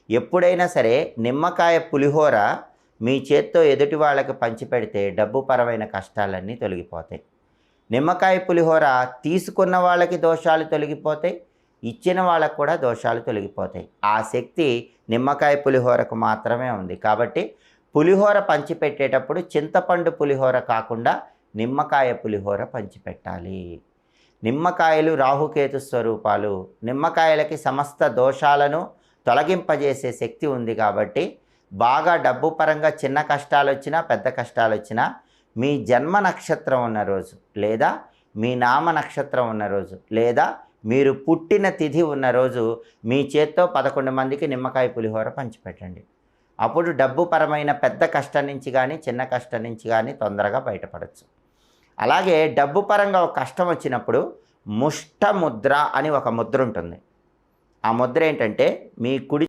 ఎప్పుడైనా సరే నిమ్మకాయ పులిహోర మీ చేత్తో ఎదుటి వాళ్ళకి పంచిపెడితే డబ్బుపరమైన కష్టాలన్నీ తొలగిపోతాయి. నిమ్మకాయ పులిహోర తీసుకున్న వాళ్ళకి దోషాలు తొలగిపోతాయి, ఇచ్చిన వాళ్ళకు కూడా దోషాలు తొలగిపోతాయి. ఆ శక్తి నిమ్మకాయ పులిహోరకు మాత్రమే ఉంది. కాబట్టి పులిహోర పంచిపెట్టేటప్పుడు చింతపండు పులిహోర కాకుండా నిమ్మకాయ పులిహోర పంచిపెట్టాలి. నిమ్మకాయలు రాహుకేతు స్వరూపాలు. నిమ్మకాయలకి సమస్త దోషాలను తొలగింపజేసే శక్తి ఉంది. కాబట్టి బాగా డబ్బు పరంగా చిన్న కష్టాలు వచ్చినా పెద్ద కష్టాలు వచ్చినా మీ జన్మ నక్షత్రం ఉన్న రోజు, లేదా మీ నామ నక్షత్రం ఉన్న రోజు, లేదా మీరు పుట్టిన తిథి ఉన్న రోజు మీ చేత్తో 11 మందికి నిమ్మకాయ పులిహోర పంచిపెట్టండి. అప్పుడు డబ్బు పరమైన పెద్ద కష్టం నుంచి కానీ చిన్న కష్టం నుంచి కానీ తొందరగా బయటపడవచ్చు. అలాగే డబ్బు పరంగా ఒక కష్టం వచ్చినప్పుడు ముష్ట ముద్ర అని ఒక ముద్ర ఉంటుంది. ఆ ముద్ర ఏంటంటే మీ కుడి